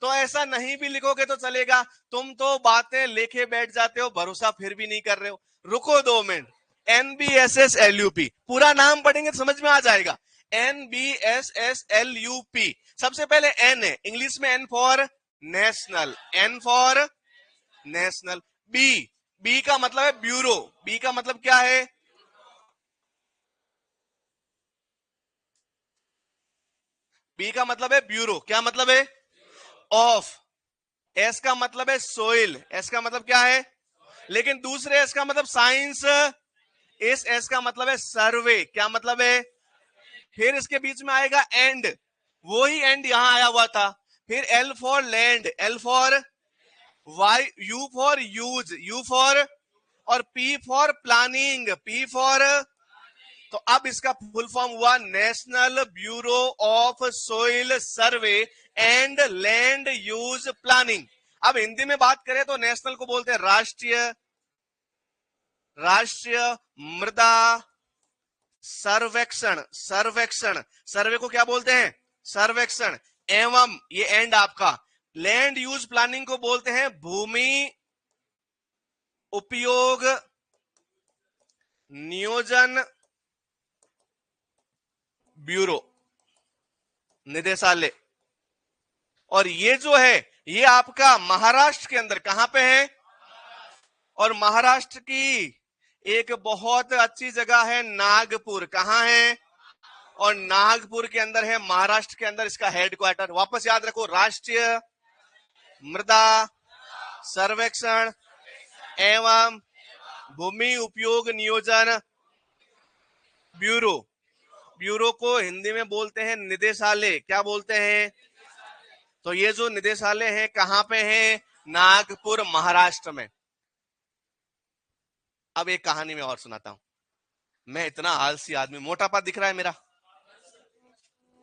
तो ऐसा नहीं भी लिखोगे तो चलेगा। तुम तो बातें लेके बैठ जाते हो, भरोसा फिर भी नहीं कर रहे हो। रुको 2 मिनट, NBSSLUP पूरा नाम पढ़ेंगे तो समझ में आ जाएगा। NBSSLUP, सबसे पहले एन है, इंग्लिश में N for national, N for national. B, B का मतलब है ब्यूरो, बी का मतलब क्या है, बी का मतलब है ब्यूरो, क्या मतलब है, ऑफ। एस का मतलब है सोइल, एस का मतलब क्या है, लेकिन दूसरे एस का मतलब साइंस इस एस का मतलब है सर्वे, क्या मतलब है? फिर इसके बीच में आएगा एंड, वो ही एंड यहां आया हुआ था। फिर L for land, L for Y, U for use, U for, और P for planning, P for. तो अब इसका फुल फॉर्म हुआ national bureau of soil survey and land use planning. अब हिंदी में बात करें तो नेशनल को बोलते हैं राष्ट्रीय, राष्ट्रीय मृदा सर्वेक्षण, सर्वेक्षण, सर्वे को क्या बोलते हैं? सर्वेक्षण। एवं ये एंड आपका लैंड यूज प्लानिंग को बोलते हैं भूमि उपयोग नियोजन ब्यूरो, निदेशालय। और ये जो है ये आपका महाराष्ट्र के अंदर कहां पे है? और महाराष्ट्र की एक बहुत अच्छी जगह है नागपुर, कहां है? और नागपुर के अंदर है, महाराष्ट्र के अंदर इसका हेडक्वार्टर। वापस याद रखो, राष्ट्रीय मृदा सर्वेक्षण एवं भूमि उपयोग नियोजन ब्यूरो, ब्यूरो को हिंदी में बोलते हैं निदेशालय, क्या बोलते हैं? तो ये जो निदेशालय है कहां पे है? नागपुर, महाराष्ट्र में। अब एक कहानी में और सुनाता हूं। मैं इतना आलसी आदमी, मोटापा दिख रहा है मेरा?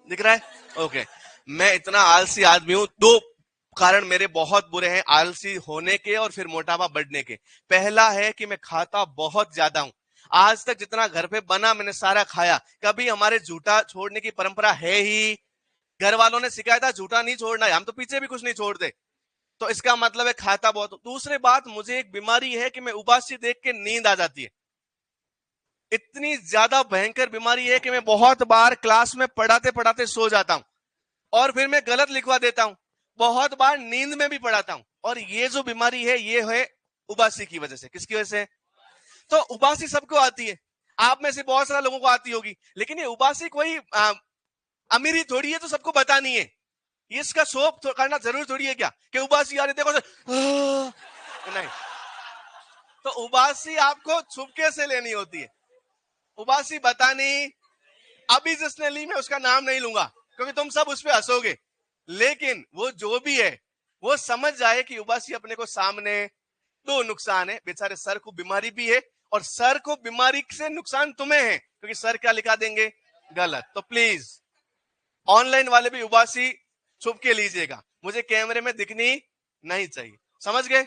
दिख रहा है? ओके। मैं इतना आलसी आदमी हूं, दो कारण मेरे बहुत बुरे हैं आलसी होने के और फिर मोटापा बढ़ने के। पहला है कि मैं खाता बहुत ज्यादा हूं। आज तक जितना घर पे बना मैंने सारा खाया। कभी हमारे झूठा छोड़ने की परंपरा है ही, घर वालों ने सिखाया था झूठा नहीं छोड़ना है, हम तो पीछे भी कुछ नहीं छोड़ते। तो इसका मतलब है खाता बहुत। दूसरी बात, मुझे एक बीमारी है कि मैं उबासी देख के नींद आ जाती है। इतनी ज्यादा भयंकर बीमारी है कि मैं बहुत बार क्लास में पढ़ाते पढ़ाते सो जाता हूं और फिर मैं गलत लिखवा देता हूं। बहुत बार नींद में भी पढ़ाता हूं। और ये जो बीमारी है ये है उबासी की वजह से। किसकी वजह से? तो उबासी सबको आती है, आप में से बहुत सारे लोगों को आती होगी, लेकिन ये उबासी कोई अमीरी थोड़ी है तो सबको बतानी है। इसका शोक करना जरूर थोड़ी है क्या कि उबासी आ रही देखो नहीं। तो उबासी आपको छुपके से लेनी होती है, उबासी बतानी। अभी जिसने ली मैं उसका नाम नहीं लूंगा क्योंकि तुम सब उस पर हंसोगे, लेकिन वो जो भी है वो समझ जाए कि उबासी अपने को सामने। दो नुकसान है, बेचारे सर को बीमारी भी है और सर को बीमारी से नुकसान तुम्हें है क्योंकि सर क्या लिखा देंगे? गलत। तो प्लीज ऑनलाइन वाले भी उबासी छुप के लीजिएगा, मुझे कैमरे में दिखनी नहीं चाहिए, समझ गए?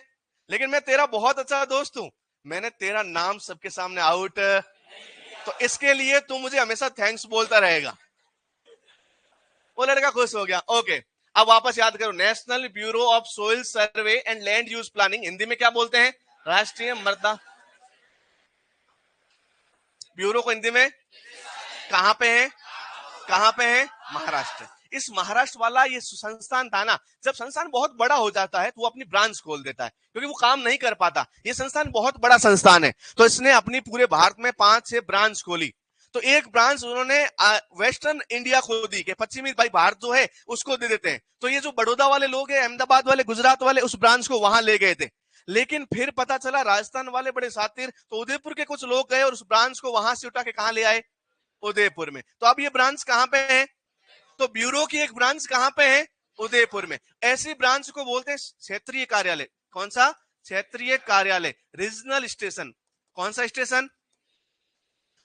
लेकिन मैं तेरा बहुत अच्छा दोस्त हूं, मैंने तेरा नाम सबके सामने आउट, तो इसके लिए तू मुझे हमेशा थैंक्स बोलता रहेगा। वो लड़का खुश हो गया। ओके, अब वापस याद करो, national bureau of soil survey and land use planning Hindi में क्या बोलते हैं? राष्ट्रीय मृदा ब्यूरो को हिंदी में कहां पे है? कहां पे है? महाराष्ट्र। इस महाराष्ट्र वाला ये संस्थान था ना, जब संस्थान बहुत बड़ा हो जाता है तो वो अपनी ब्रांच खोल देता है क्योंकि वो काम नहीं कर पाता। ये संस्थान बहुत बड़ा संस्थान है तो इसने अपनी पूरे भारत में 5-6 ब्रांच खोली। तो एक ब्रांच उन्होंने वेस्टर्न इंडिया को दी कि पश्चिमी भाई भारत जो है उसको दे देते हैं। तो ये जो बड़ौदा वाले लोग हैं, अहमदाबाद वाले, गुजरात वाले, उस ब्रांच को वहां ले गए थे। लेकिन फिर पता चला राजस्थान वाले बड़े शातिर, तो उदयपुर के कुछ लोग गए और उस ब्रांच को वहां से उठा के कहां ले आए? उदयपुर में। तो अब ये ब्रांच कहां पे है? तो ब्यूरो की एक ब्रांच कहां पे है? उदयपुर में। ऐसी ब्रांच को बोलते हैं क्षेत्रीय कार्यालय। कौन सा? क्षेत्रीय कार्यालय, रीजनल स्टेशन। कौन सा स्टेशन?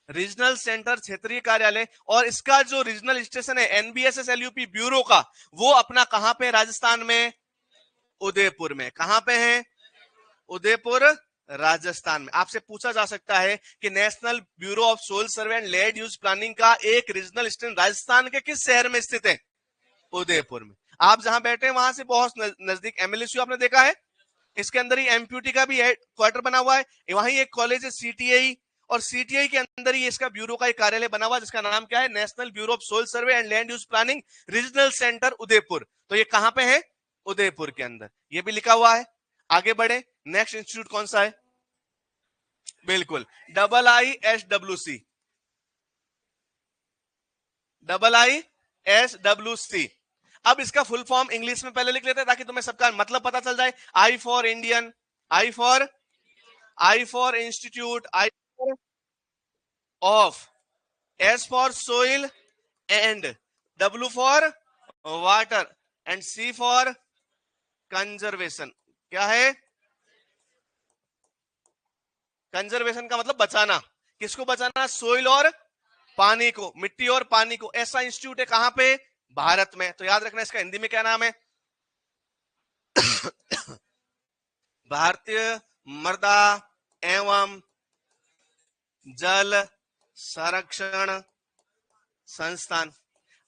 रीजनल सेंटर, क्षेत्रीय कार्यालय। और इसका जो रीजनल स्टेशन है एनबीएसएस एलयूपी ब्यूरो का, वो अपना कहां पे? राजस्थान में, उदयपुर में। कहां पे है? उदयपुर, राजस्थान में। आपसे पूछा जा सकता है कि national bureau of soil survey and land use planning का एक रीजनल स्टेशन राजस्थान के किस शहर में स्थित है? उदयपुर में। आप जहां बैठे हैं वहां से बहुत नजदीक एमएलएसयू आपने देखा है, इसके अंदर ही एमप्यूटी का भी क्वार्टर बना हुआ है, वहीं एक कॉलेज है सीटीआई, और सीटीआई के अंदर ही इसका ब्यूरो का एक कार्यालय बना हुआ है जिसका नाम क्या है? National bureau of soil survey and land use planning regional centre Udaipur. तो ये कहां पे है? उदयपुर के अंदर। ये भी लिखा हुआ है। आगे बढ़े, नेक्स्ट इंस्टीट्यूट कौन सा है? बिल्कुल, IISWC, IISWC। अब इसका फुल फॉर्म इंग्लिश में पहले लिख लेते हैं ताकि तुम्हें सबका मतलब पता चल जाए। I for Indian, I for institute, I for of, S for soil and W for water and C for conservation. क्या है कंजर्वेशन का मतलब बचाना। किसको बचाना? सोइल और पानी को, मिट्टी और पानी को। ऐसा इंस्टीट्यूट है कहां पे? भारत में। तो याद रखना इसका हिंदी में क्या नाम है? भारतीय मृदा एवं जल संरक्षण संस्थान।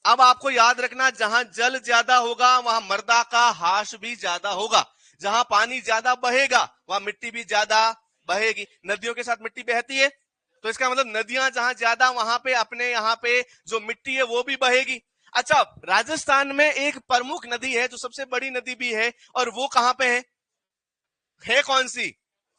अब आपको याद रखना, जहां जल ज्यादा होगा वहां मृदा का ह्रास भी ज्यादा होगा, जहां पानी ज्यादा बहेगा वहां मिट्टी भी ज्यादा बहेगी। नदियों के साथ मिट्टी बहती है, तो इसका मतलब नदियां जहां ज्यादा वहां पे अपने यहाँ पे जो मिट्टी है वो भी बहेगी। अच्छा, राजस्थान में एक प्रमुख नदी है जो सबसे बड़ी नदी भी है, और वो कहां पे है कौन सी?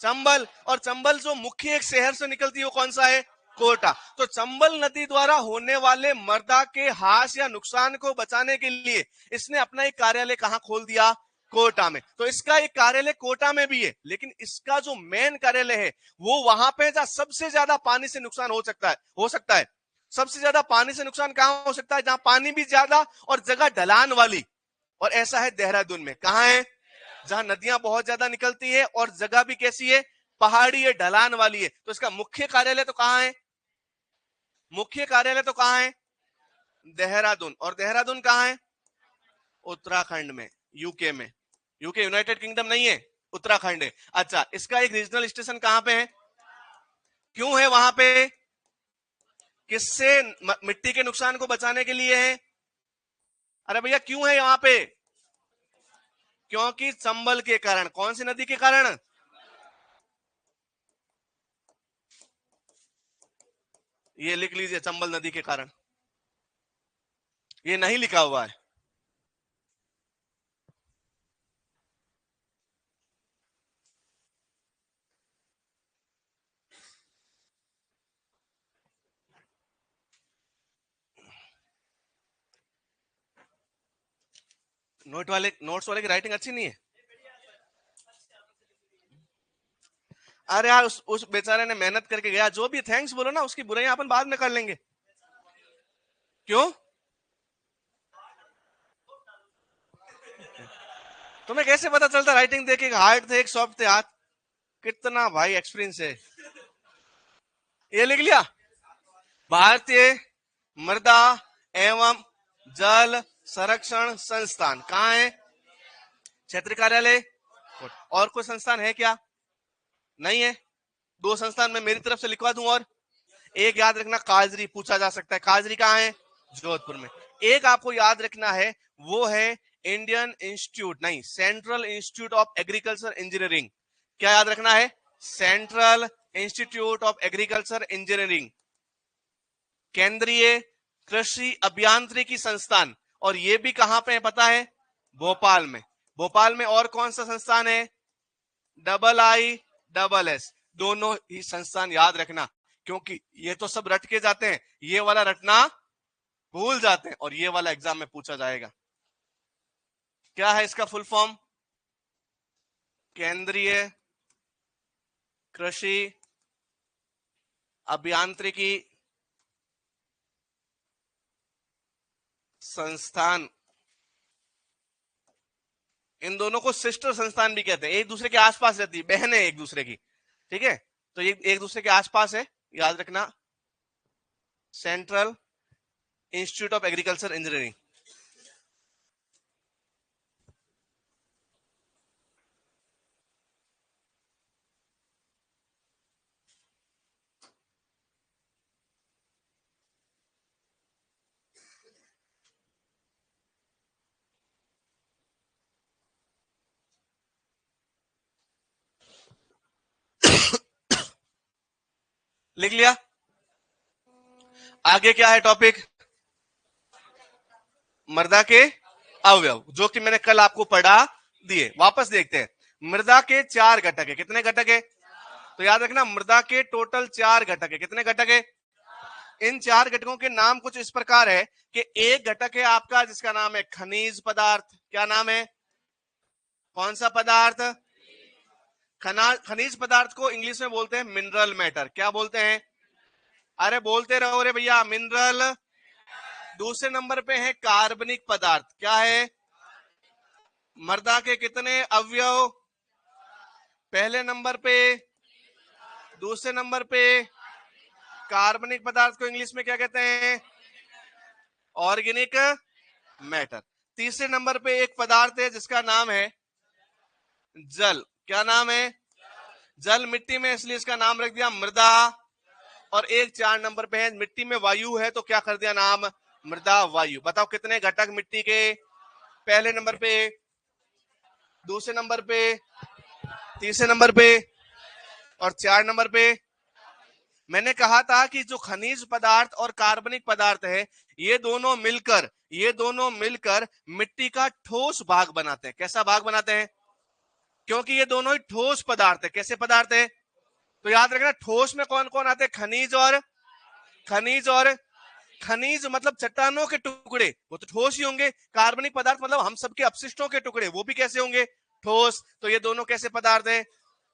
चंबल। और चंबल जो मुख्य एक शहर से निकलती है वो कौन सा है? कोटा। तो चंबल नदी द्वारा होने वाले मृदा के ह्रास या नुकसान को बचाने के लिए इसने अपना एक कार्यालय कहां खोल दिया? कोटा में। तो इसका एक कार्यालय कोटा में भी है, लेकिन इसका जो मेन कार्यालय है वो वहां पे जहां सबसे ज्यादा पानी से नुकसान हो सकता है। सबसे ज्यादा पानी से नुकसान कहां हो सकता है? जहां पानी भी ज्यादा और जगह ढलान वाली। और ऐसा है देहरादून में। कहां है? जहां नदियां बहुत ज्यादा निकलती है और जगह भी कैसी है? पहाड़ी है, ढलान वाली है। तो इसका मुख्य कार्यालय तो कहां है? मुख्य कार्यालय तो कहां है? देहरादून। और देहरादून कहां है? उत्तराखंड में, यूके में। यूके यूनाइटेड किंगडम नहीं है, उत्तराखंड है। अच्छा, इसका एक रीजनल स्टेशन कहां पे है? क्यों है वहां पे? किससे? मिट्टी के नुकसान को बचाने के लिए है। अरे भैया क्यों है यहां पे? क्योंकि चंबल के कारण। कौन सी नदी के कारण? ये लिख लीजिए, चंबल नदी के कारण। ये नहीं लिखा हुआ है। नोट्स वाले की राइटिंग अच्छी नहीं है। अरे यार, उस बेचारे ने मेहनत करके गया, जो भी थैंक्स बोलो ना, उसकी बुराई अपन बाद में कर लेंगे। क्यों? तुम्हें कैसे पता चलता राइटिंग देखे? हार्ड थे एक सॉफ्ट थे हाथ? कितना भाई एक्सपीरियंस है। ये लिख लिया? भारतीय मृदा एवं जल संरक्षण संस्थान कहाँ है? क्षेत्रीय कार्यालय। और कोई संस्थान है क्या? नहीं है। दो संस्थान मैं मेरी तरफ से लिखवा दूं। और एक याद रखना, काजरी पूछा जा सकता है। काजरी कहाँ है? जोधपुर में। एक आपको याद रखना है, वो है इंडियन इंस्टीट्यूट, नहीं, central institute of agriculture engineering. क्या याद रखना है? Central institute of agriculture engineering, केंद्रीय कृषि अभियांत्रिकी संस्थान। और ये भी कहां पे है पता है? भोपाल में। भोपाल में और कौन सा संस्थान है? IISS। दोनों ही संस्थान याद रखना, क्योंकि ये तो सब रट के जाते हैं, ये वाला रटना भूल जाते हैं, और ये वाला एग्जाम में पूछा जाएगा। क्या है इसका फुल फॉर्म? केंद्रीय कृषि अभियांत्रिकी संस्थान। इन दोनों को सिस्टर संस्थान भी कहते हैं, एक दूसरे के आसपास रहती है, बहन है एक दूसरे की। ठीक है, तो ये एक दूसरे के आसपास है, याद रखना। Central institute of agriculture engineering. लिख लिया? आगे क्या है टॉपिक? मृदा के अवयव, जो कि मैंने कल आपको पढ़ा दिए। वापस देखते हैं। मृदा के चार घटक है। कितने घटक है? तो याद रखना, मृदा के टोटल चार घटक है। कितने घटक है? इन चार घटकों के नाम कुछ इस प्रकार है कि एक घटक है आपका जिसका नाम है खनिज पदार्थ। क्या नाम है? कौन सा पदार्थ? खनिज पदार्थ को इंग्लिश में बोलते हैं मिनरल मैटर। क्या बोलते हैं? अरे बोलते रहो रे भैया। मिनरल। दूसरे नंबर पे है कार्बनिक पदार्थ। क्या है? मृदा के कितने अवयव? पहले नंबर पे। दूसरे नंबर पे कार्बनिक पदार्थ को इंग्लिश में क्या कहते हैं? Organic matter. तीसरे नंबर पे एक पदार्थ है जिसका नाम है जल। क्या नाम है? जल मिट्टी में, इसलिए इसका नाम रख दिया मृदा। और एक 4 नंबर पे है मिट्टी में वायु है, तो क्या कर दिया नाम? मृदा वायु। बताओ कितने घटक मिट्टी के? पहले नंबर पे, दूसरे नंबर पे, तीसरे नंबर पे और 4 नंबर पे। मैंने कहा था कि जो खनिज पदार्थ और कार्बनिक पदार्थ है, ये दोनों मिलकर मिट्टी का ठोस भाग बनाते हैं। कैसा भाग बनाते हैं? क्योंकि ये दोनों ही ठोस पदार्थ है। कैसे पदार्थ है? तो याद रखना, ठोस में कौन कौन आते हैं? खनिज और खनिज मतलब चट्टानों के टुकड़े, वो तो ठोस ही होंगे। कार्बनिक पदार्थ मतलब हम सबके अपशिष्टों के टुकड़े, वो भी कैसे होंगे? ठोस। तो ये दोनों कैसे पदार्थ है?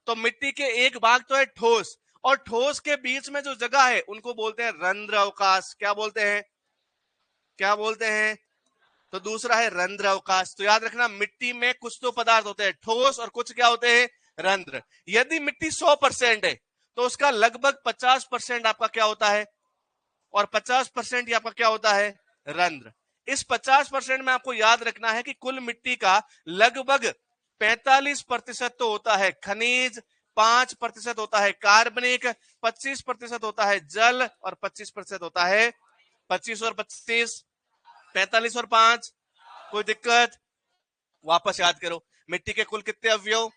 तो मिट्टी के एक भाग तो है ठोस, और ठोस के बीच में जो जगह है उनको बोलते हैं रंध्र अवकाश। क्या बोलते हैं? क्या बोलते हैं? तो दूसरा है रंध्र अवकाश। तो याद रखना, मिट्टी में कुछ तो पदार्थ होते हैं ठोस और कुछ क्या होते हैं? रंध्र। यदि मिट्टी 100% है तो उसका लगभग 50% आपका क्या होता है? और 50% ही आपका क्या होता है? रंध्र। इस 50% में आपको याद रखना है कि कुल मिट्टी का लगभग 45% तो होता है खनिज, 5% होता है कार्बनिक, 25% होता है जल और 25% होता है 25 और 25, 45 और 5। कोई दिक्कत? वापस याद करो, मिट्टी के कुल कितने अवयव?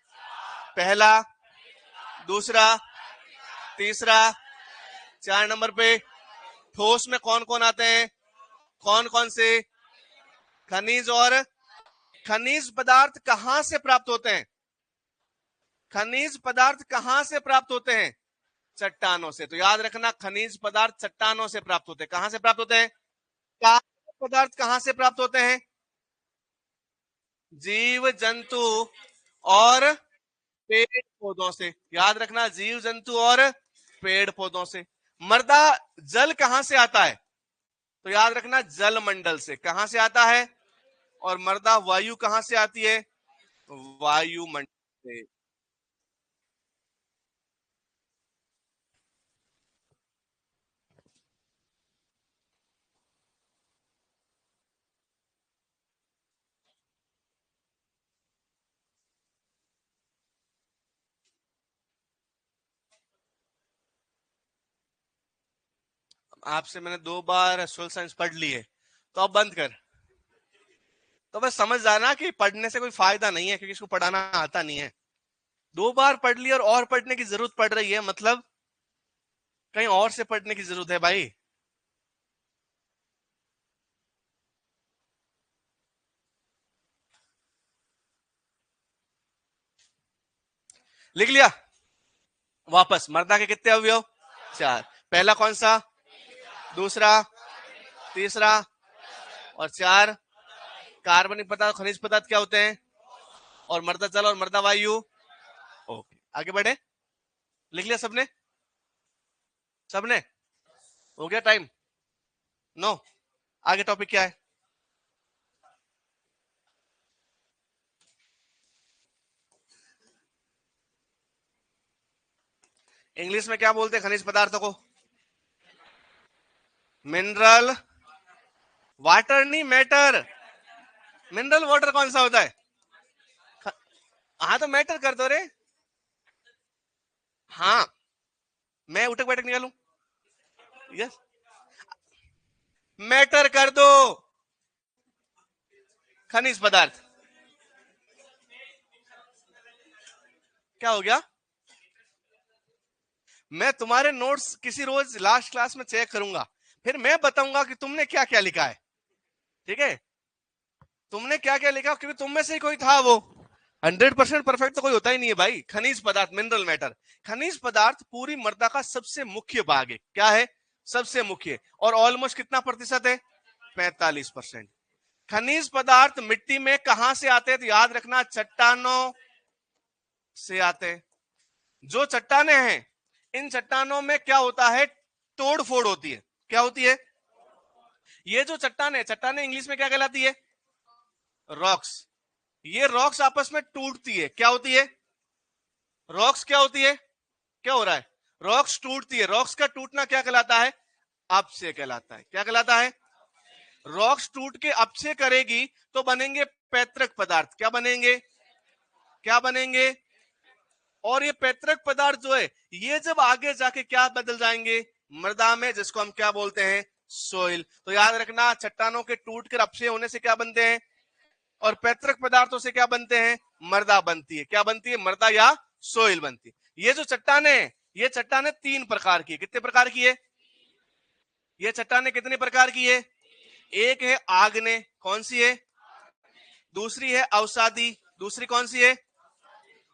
पहला, दूसरा, तीसरा, 4 नंबर पे ठोस में कौन कौन आते हैं? कौन कौन से? खनिज और खनिज पदार्थ कहां से प्राप्त होते हैं? खनिज पदार्थ कहां से प्राप्त होते हैं? चट्टानों से। तो याद रखना, खनिज पदार्थ चट्टानों से प्राप्त होते हैं। कहां से प्राप्त होते हैं? कार्बनिक पदार्थ कहां से प्राप्त होते हैं? जीव जंतु और पेड़ पौधों से। याद रखना, जीव जंतु और पेड़ पौधों से। मृदा जल कहां से आता है? तो याद रखना, जल मंडल से। कहां से आता है? और मृदा वायु कहां से आती है? वायुमंडल से। आपसे मैंने 2 बार सोशल साइंस पढ़ ली है, तो अब बंद कर। तो बस समझ जाना कि पढ़ने से कोई फायदा नहीं है, क्योंकि इसको पढ़ाना आता नहीं है। 2 बार पढ़ ली और पढ़ने की जरूरत पड़ रही है, मतलब कहीं और से पढ़ने की जरूरत है भाई। लिख लिया? वापस, मृदा के कितने अवयव? 4। पहला कौन सा? दूसरा, तीसरा और 4 कार्बनिक पदार्थ, खनिज पदार्थ क्या होते हैं? और मृदा जल और मृदा वायु। ओके, आगे बढ़े। लिख लिया सबने? सबने? हो गया टाइम? नो। आगे टॉपिक क्या है? इंग्लिश में क्या बोलते हैं खनिज पदार्थों को? मिनरल वाटर, नहीं मैटर। मिनरल वाटर कौन सा होता है? हाँ तो मैटर कर दो रे। हाँ, मैं उठक बैठक निकालू? यस, मैटर कर दो। खनिज पदार्थ। क्या हो गया? मैं तुम्हारे नोट्स किसी रोज लास्ट क्लास में चेक करूंगा, फिर मैं बताऊंगा कि तुमने क्या क्या लिखा है। ठीक है? तुमने क्या क्या लिखा, क्योंकि तुम में से ही कोई था वो। 100% परफेक्ट तो कोई होता ही नहीं है भाई। खनिज पदार्थ, मिनरल मैटर। खनिज पदार्थ पूरी मृदा का सबसे मुख्य भाग है। क्या है? सबसे मुख्य। और ऑलमोस्ट कितना प्रतिशत है? 45%। खनिज पदार्थ मिट्टी में कहां से आते हैं? तो याद रखना, चट्टानों से आते हैं। जो चट्टाने हैं, इन चट्टानों में क्या होता है? तोड़ फोड़ होती है। क्या होती है? ये जो चट्टान है, चट्टाने इंग्लिश में क्या कहलाती है? रॉक्स। ये रॉक्स आपस में टूटती है, क्या होती है? रॉक्स क्या होती है? क्या हो रहा है? रॉक्स टूटती है। रॉक्स का टूटना क्या कहलाता है? अपक्षय कहलाता है। क्या कहलाता है? रॉक्स टूट के अपक्षय करेगी तो बनेंगे पैतृक पदार्थ। क्या बनेंगे? क्या बनेंगे? और ये पैतृक पदार्थ जो है, ये जब आगे जाके क्या बदल जाएंगे? मृदा में, जिसको हम क्या बोलते हैं? सोइल। तो याद रखना, चट्टानों के टूट कर अपक्षय होने से क्या बनते हैं? और पैतृक पदार्थों से क्या बनते हैं? मृदा बनती है। क्या बनती है? मृदा या सोइल बनती है। ये जो चट्टाने हैं, ये चट्टाने 3 प्रकार की है। कितने प्रकार की है? ये चट्टाने कितने प्रकार की है? एक है आग्नेय, कौन सी है? दूसरी है अवसादी, दूसरी कौन सी है?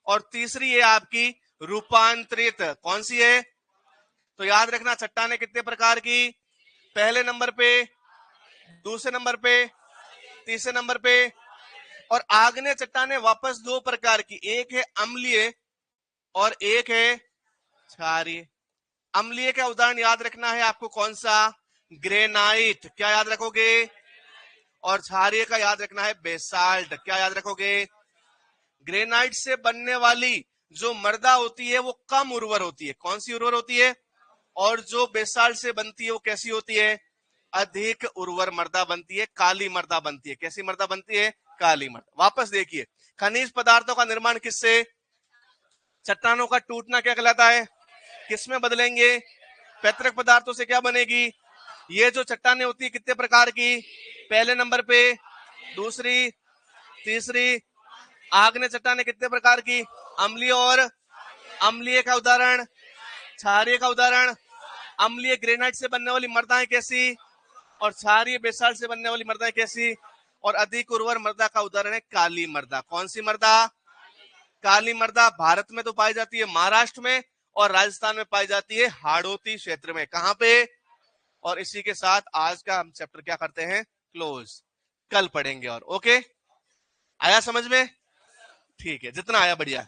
और तीसरी है आपकी रूपांतरित, कौन सी है? तो याद रखना, चट्टाने कितने प्रकार की? पहले नंबर पे, दूसरे नंबर पे, तीसरे नंबर पे। और आग्नेय चट्टाने वापस 2 प्रकार की, एक है अम्लीय और एक है क्षारीय। अम्लीय का उदाहरण याद रखना है आपको, कौन सा? ग्रेनाइट। क्या याद रखोगे? और क्षारीय का याद रखना है बेसाल्ट। क्या याद रखोगे? ग्रेनाइट से बनने वाली जो मृदा होती है वो कम उर्वर होती है। कौन सी उर्वर होती है? और जो बेसाल्ट से बनती है वो कैसी होती है? अधिक उर्वर मृदा बनती है, काली मृदा बनती है। कैसी मृदा बनती है? काली मृदा। वापस देखिए, खनिज पदार्थों का निर्माण किससे? चट्टानों का टूटना क्या कहलाता है? किसमें बदलेंगे? पैतृक पदार्थों से। क्या बनेगी? ये जो चट्टाने होती है कितने प्रकार की? पहले नंबर पे, दूसरी, तीसरी। आग्नेय चट्टाने कितने प्रकार की? अम्लीय और अम्लीय का उदाहरण, क्षारीय का उदाहरण। अम्लीय ग्रेनाइट से बनने वाली मृदाएं कैसी? और क्षारीय बेसाल्ट से बनने वाली मृदाएं कैसी? और अधिक उर्वर मृदा का उदाहरण है काली मृदा। कौन सी मृदा? काली मृदा भारत में तो पाई जाती है महाराष्ट्र में, और राजस्थान में पाई जाती है हाड़ौती क्षेत्र में। कहां पे? और इसी के साथ आज का हम चैप्टर क्या करते हैं? क्लोज। कल पढ़ेंगे। और ओके, आया समझ में? ठीक है, जितना आया बढ़िया।